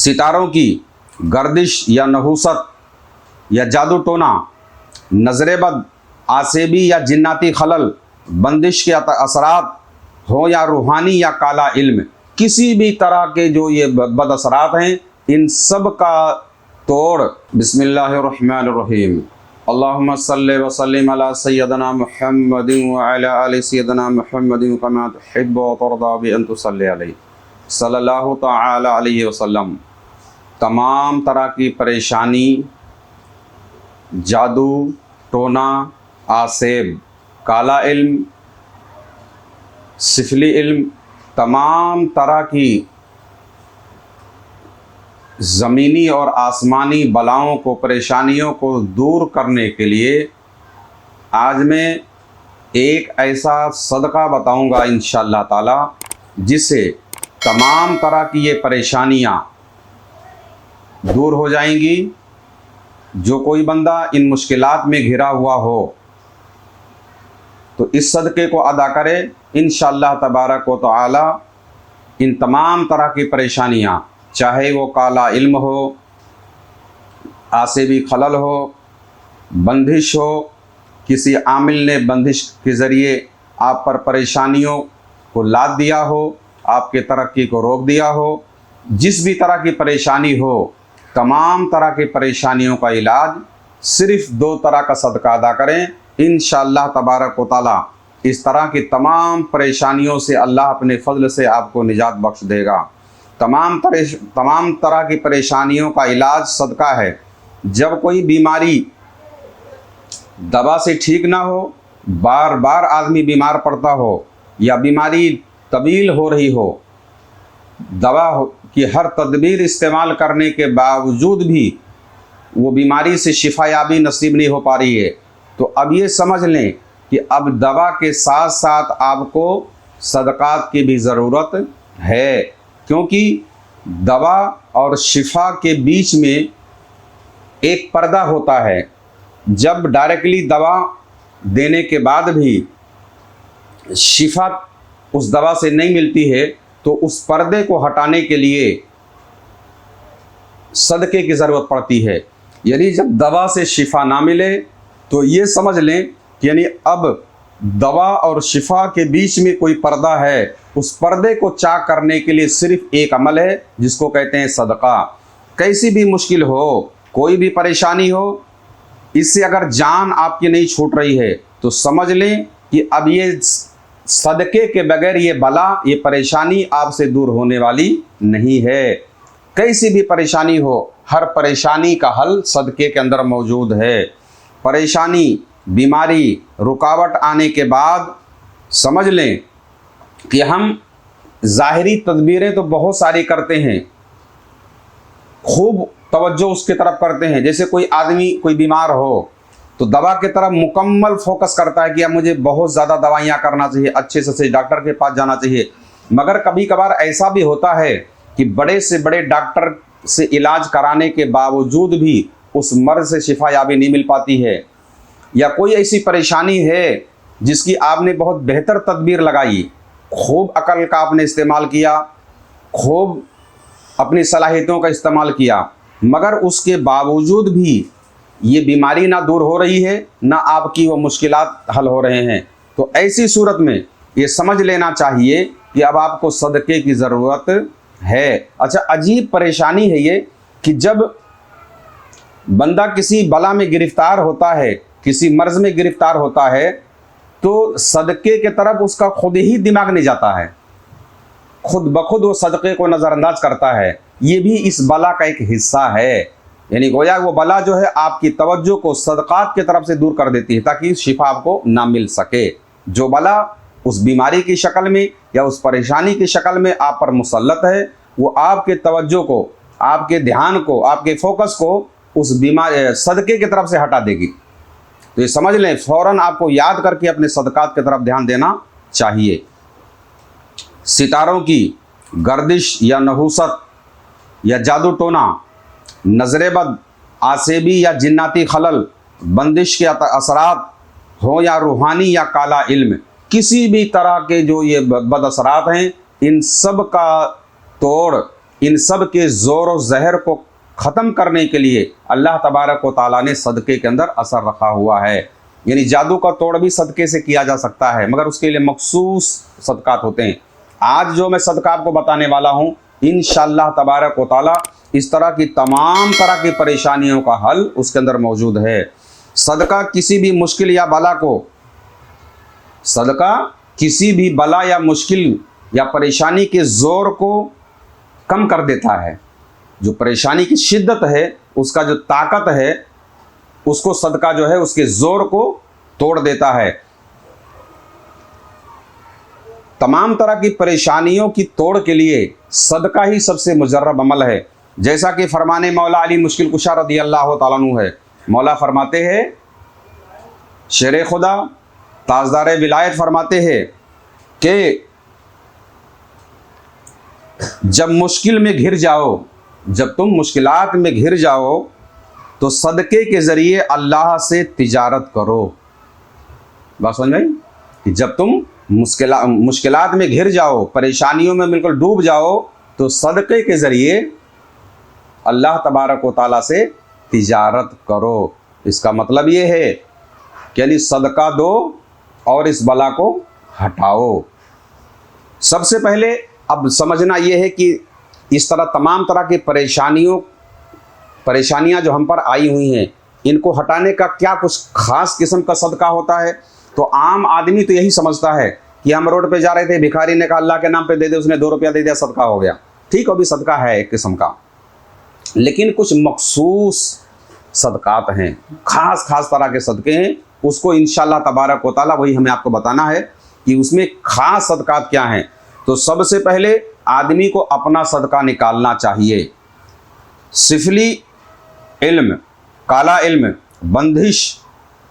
सितारों की गर्दिश या नहूसत या जादू टोना, नजरेबद, आसेबी या जिन्नाती खलल, बंदिश के असरात हो या रूहानी या काला इल्म, किसी भी तरह के जो ये बद असरात हैं, इन सब का तोड़ बिस्मिल्लाहिर्रहमानिर्रहीम अल्लाहुम्मा सल्लि व सल्लिम अला सय्यदना मुहम्मदिन व अला आलि सय्यदना मुहम्मदिन कमा तुहिब्बु व तर्दा बि अन तुसल्लि अलैहि सल्लल्लाहु तआला अलैहि वसल्लम। तमाम तरह की परेशानी, जादू टोना, आसेब, काला इल्म, सिफली इल्म, तमाम तरह की ज़मीनी और आसमानी बलाओं को, परेशानियों को दूर करने के लिए आज मैं एक ऐसा सदका बताऊंगा इंशाअल्लाह ताला, जिससे तमाम तरह की ये परेशानियां दूर हो जाएंगी। जो कोई बंदा इन मुश्किलात में घिरा हुआ हो तो इस सदक़े को अदा करे, इंशाअल्लाह तबारक व तआला इन तमाम तरह की परेशानियां, चाहे वो काला इल्म हो, आसेबी खलल हो, बंदिश हो, किसी आमिल ने बंदिश के ज़रिए आप पर परेशानियों को लाद दिया हो, आपके तरक्की को रोक दिया हो, जिस भी तरह की परेशानी हो, तमाम तरह की परेशानियों का इलाज सिर्फ़ 2 तरह का सदका अदा करें, इंशाअल्लाह तबारक व तआला इस तरह की तमाम परेशानियों से अल्लाह अपने फ़ज़ल से आपको निजात बख्श देगा। तमाम तरह की परेशानियों का इलाज सदका है। जब कोई बीमारी दवा से ठीक ना हो, बार बार आदमी बीमार पड़ता हो, या बीमारी तवील हो रही हो, दवा की हर तदबीर इस्तेमाल करने के बावजूद भी वो बीमारी से शिफायाबी नसीब नहीं हो पा रही है, तो अब ये समझ लें कि अब दवा के साथ साथ आपको सदक़ात की भी ज़रूरत है, क्योंकि दवा और शिफा के बीच में एक पर्दा होता है। जब डायरेक्टली दवा देने के बाद भी शिफा उस दवा से नहीं मिलती है, तो उस पर्दे को हटाने के लिए सदक़े की ज़रूरत पड़ती है। यानी जब दवा से शिफा ना मिले तो ये समझ लें कि यानी अब दवा और शिफा के बीच में कोई पर्दा है। उस पर्दे को चाक करने के लिए सिर्फ एक अमल है, जिसको कहते हैं सदका। कैसी भी मुश्किल हो, कोई भी परेशानी हो, इससे अगर जान आपकी नहीं छूट रही है तो समझ लें कि अब ये सदके के बगैर ये बला, ये परेशानी आपसे दूर होने वाली नहीं है। कैसी भी परेशानी हो, हर परेशानी का हल सदके के अंदर मौजूद है। परेशानी, बीमारी, रुकावट आने के बाद समझ लें कि हम ज़ाहिरी तदबीरें तो बहुत सारी करते हैं, खूब तवज्जो उसके तरफ करते हैं। जैसे कोई आदमी कोई बीमार हो तो दवा की तरफ मुकम्मल फोकस करता है कि अब मुझे बहुत ज़्यादा दवाइयाँ करना चाहिए, अच्छे से डॉक्टर के पास जाना चाहिए। मगर कभी कभार ऐसा भी होता है कि बड़े से बड़े डॉक्टर से इलाज कराने के बावजूद भी उस मर्ज़ से शिफायाबी नहीं मिल पाती है, या कोई ऐसी परेशानी है जिसकी आपने बहुत बेहतर तदबीर लगाई, खूब अकल का आपने इस्तेमाल किया, खूब अपनी सलाहियतों का इस्तेमाल किया, मगर उसके बावजूद भी ये बीमारी ना दूर हो रही है, ना आपकी वो मुश्किलात हल हो रहे हैं। तो ऐसी सूरत में ये समझ लेना चाहिए कि अब आपको सदक़े की ज़रूरत है। अच्छा, अजीब परेशानी है ये कि जब बंदा किसी बला में गिरफ्तार होता है, किसी मर्ज़ में गिरफ्तार होता है, तो सदक़े के तरफ उसका खुद ही दिमाग नहीं जाता है, खुद ब खुद वो सदक़े को नज़रअंदाज करता है। ये भी इस बला का एक हिस्सा है। यानी गोया वो बला जो है आपकी तवज्जो को सदक़ात की तरफ से दूर कर देती है, ताकि शिफा आपको ना मिल सके। जो बला उस बीमारी की शक्ल में या उस परेशानी की शक्ल में आप पर मुसल्लत है, वो आपके तवज्जो को, आपके ध्यान को, आपके फोकस को उस बीमारी सदक़े की तरफ से हटा देगी। तो ये समझ लें, फ़ौरन आपको याद करके अपने सदक़ात की तरफ ध्यान देना चाहिए। सितारों की गर्दिश या नहूसत या जादू टोना, नजरेबद, आसेबी या जिन्नाती खलल, बंदिश के असरात हो या रूहानी या काला इल्म, किसी भी तरह के जो ये बद असरात हैं, इन सब का तोड़ इन सब के ज़ोर और जहर को ख़त्म करने के लिए अल्लाह तबारक व तआला ने सदक़े के अंदर असर रखा हुआ है। यानी जादू का तोड़ भी सदक़े से किया जा सकता है, मगर उसके लिए मखसूस सदक़ात होते हैं। आज जो मैं सदका आपको बताने वाला हूँ, इंशाअल्लाह तबारक व तआला इस तरह की तमाम तरह की परेशानियों का हल उसके अंदर मौजूद है। सदका किसी भी मुश्किल या बला को, सदका किसी भी बला या मुश्किल या परेशानी के ज़ोर को कम कर देता है। जो परेशानी की शिद्दत है, उसका जो ताकत है, उसको सदका जो है उसके ज़ोर को तोड़ देता है। तमाम तरह की परेशानियों की तोड़ के लिए सदका ही सबसे मुजर्रब अमल है। जैसा कि फरमाने मौला अली मुश्किल कुशा रज़ियल्लाहु ताला अन्हु है। मौला फरमाते हैं, शेर खुदा ताजदार विलायत फरमाते हैं कि जब मुश्किल में घिर जाओ, जब तुम मुश्किलात में घिर जाओ तो सदक़े के ज़रिए अल्लाह से तिजारत करो। बात समझ में? कि जब तुम मुश्किलात में घिर जाओ, परेशानियों में बिल्कुल डूब जाओ, तो सदक़े के ज़रिए अल्लाह तबारक व तआला से तिजारत करो। इसका मतलब ये है कि यानी सदका दो और इस बला को हटाओ। सबसे पहले अब समझना ये है कि इस तरह तमाम तरह की परेशानियां जो हम पर आई हुई हैं, इनको हटाने का क्या कुछ ख़ास किस्म का सदका होता है? तो आम आदमी तो यही समझता है कि हम रोड पे जा रहे थे, भिखारी ने कहा अल्लाह के नाम पे दे दे, उसने 2 रुपया दे दिया, सदका हो गया। ठीक, अभी सदका है एक किस्म का, लेकिन कुछ मखसूस सदकात हैं, ख़ास तरह के सदक़े हैं। उसको इंशाअल्लाह तबारक व तआला वही हमें आपको बताना है कि उसमें ख़ास सदकात क्या हैं। तो सबसे पहले आदमी को अपना सदका निकालना चाहिए। सिफली इल्म, काला इल्म, बंदिश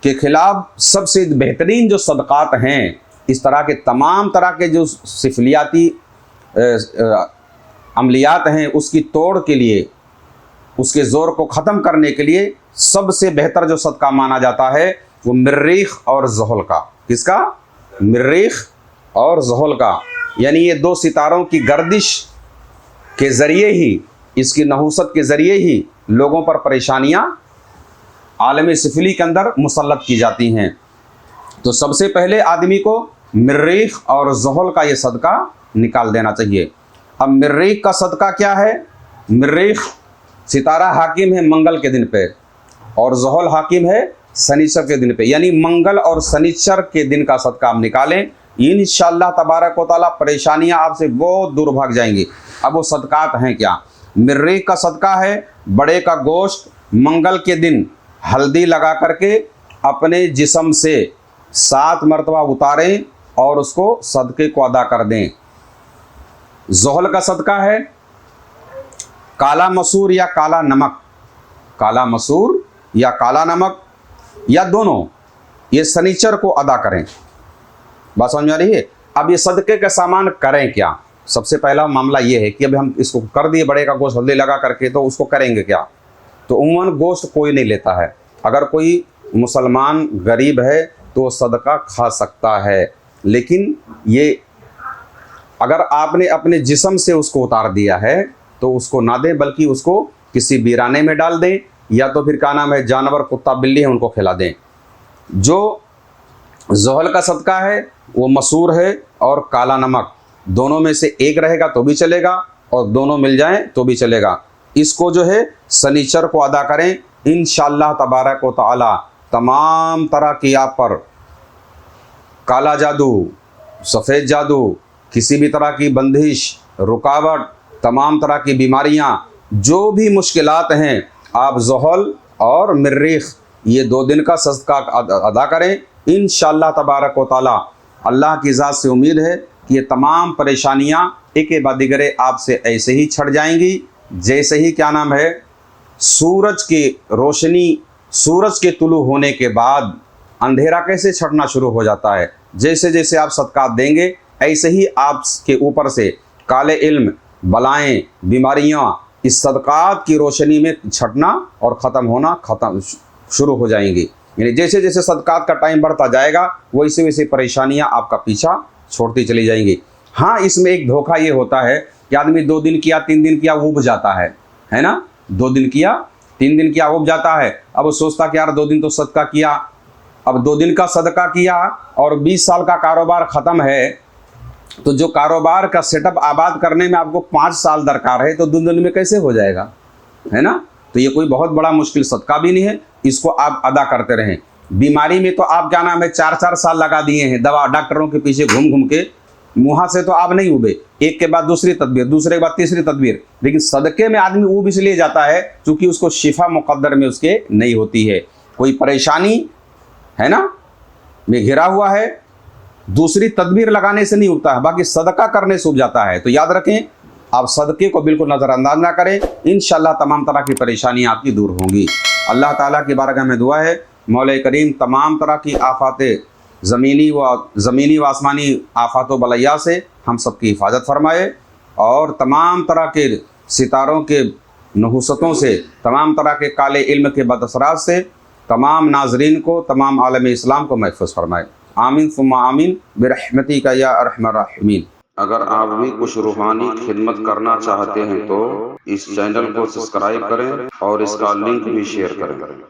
के ख़िलाफ़ सबसे बेहतरीन जो सदकात हैं, इस तरह के तमाम तरह के जो सिफलियाती अमलियात हैं, उसकी तोड़ के लिए, उसके ज़ोर को ख़त्म करने के लिए सबसे बेहतर जो सदका माना जाता है वो मरीख और ज़ुहल का। किसका? मरीख और ज़ुहल का। यानी ये 2 सितारों की गर्दिश के ज़रिए ही, इसकी नहूसत के ज़रिए ही लोगों पर परेशानियाँ आलम सिफली के अंदर मुसल्लत की जाती हैं। तो सबसे पहले आदमी को मरीख और ज़ुहल का ये सदका निकाल देना चाहिए। अब मरीख का सदका क्या है? मरीख सितारा हाकिम है मंगल के दिन पे और ज़ुहल हाकिम है शनिचर के दिन पे, यानी मंगल और शनिचर के दिन का सदका आप निकालें, इंशाअल्लाह तबारक व तआला परेशानियां आपसे बहुत दूर भाग जाएंगी। अब वो सदकात हैं क्या? मरीख का सदका है बड़े का गोश्त मंगल के दिन हल्दी लगा करके अपने जिस्म से 7 मरतबा उतारें और उसको सदक़े को अदा कर दें। ज़ुहल का सदका है काला मसूर या काला नमक, काला मसूर या काला नमक या दोनों, ये शनिचर को अदा करें। बात समझ में आ रही है? अब ये सदक़े का सामान करें क्या? सबसे पहला मामला ये है कि अभी हम इसको कर दिए बड़े का गोश्त हल्दी लगा करके, तो उसको करेंगे क्या? तो उम्मन गोश्त कोई नहीं लेता है। अगर कोई मुसलमान गरीब है तो सदका खा सकता है, लेकिन ये अगर आपने अपने जिस्म से उसको उतार दिया है तो उसको ना दें, बल्कि उसको किसी वीराने में डाल दें, या तो फिर क्या नाम है, जानवर कुत्ता बिल्ली है उनको खिला दें। जो ज़ुहल का सदका है वो मसूर है और काला नमक, दोनों में से एक रहेगा तो भी चलेगा और दोनों मिल जाएं तो भी चलेगा। इसको जो है शनिचर को अदा करें, इंशाअल्लाह तबारक व तआला तमाम तरह की आप पर काला जादू, सफ़ेद जादू, किसी भी तरह की बंदिश, रुकावट, तमाम तरह की बीमारियां, जो भी मुश्किलात हैं, आप ज़ुहल और मरीख ये 2 दिन का सदका अदा करें। इंशाअल्लाह तबारक व तआला अल्लाह की ज़ात से उम्मीद है कि ये तमाम परेशानियां एक के बाद दिगरे आपसे ऐसे ही छट जाएंगी, जैसे ही क्या नाम है, सूरज की रोशनी, सूरज के तुलू होने के बाद अंधेरा कैसे छटना शुरू हो जाता है, जैसे जैसे आप सदकात देंगे ऐसे ही आपके ऊपर से काले इल्म, बलाएं, बीमारियां इस सदकात की रोशनी में छटना और ख़त्म होना शुरू हो जाएंगी। यानी जैसे जैसे सदकात का टाइम बढ़ता जाएगा वैसे वैसे परेशानियां आपका पीछा छोड़ती चली जाएंगी। हाँ, इसमें एक धोखा ये होता है कि आदमी 2 दिन किया 3 दिन किया ऊब जाता है ना, 2 दिन किया 3 दिन किया ऊब जाता है। अब वो सोचता कि यार 2 दिन तो सदका किया, अब 2 दिन का सदका किया और 20 साल का कारोबार ख़त्म है, तो जो कारोबार का सेटअप आबाद करने में आपको 5 साल दरकार है, तो 2 दिन में कैसे हो जाएगा, है ना। तो ये कोई बहुत बड़ा मुश्किल सदका भी नहीं है, इसको आप अदा करते रहें। बीमारी में तो आप क्या नाम है 4-4 साल लगा दिए हैं दवा डॉक्टरों के पीछे घूम घूम के, मुँह से तो आप नहीं उबे, एक के बाद दूसरी तदबीर, दूसरे के बाद तीसरी तदबीर, लेकिन सदक़े में आदमी ऊब इसलिए जाता है क्योंकि उसको शिफा मुक़द्दर में उसके नहीं होती है, कोई परेशानी है ना में घिरा हुआ है, दूसरी तदबीर लगाने से नहीं उठता है, बाकी सदका करने से उठ जाता है। तो याद रखें, आप सदक़े को बिल्कुल नज़रअंदाज ना करें, इंशाअल्लाह तमाम तरह की परेशानियाँ आपकी दूर होंगी। अल्लाह ताला की बारगाह में दुआ है मौला करीम तमाम तरह की आफ़ातें ज़मीनी व आसमानी आफ़ात व बलैया से हम सब की हिफाजत फरमाए, और तमाम तरह के सितारों के नहुसतों से, तमाम तरह के काले इल्म के बदअसरात से तमाम नाजरीन को, तमाम आलम इस्लाम को महफूज फरमाए। आमीन सुम्मा आमीन बिरहमतिका या अरहमर राहिमीन। अगर आप भी कुछ रूहानी खिदमत करना चाहते हैं तो इस चैनल को सब्सक्राइब करें और इसका लिंक भी शेयर करें।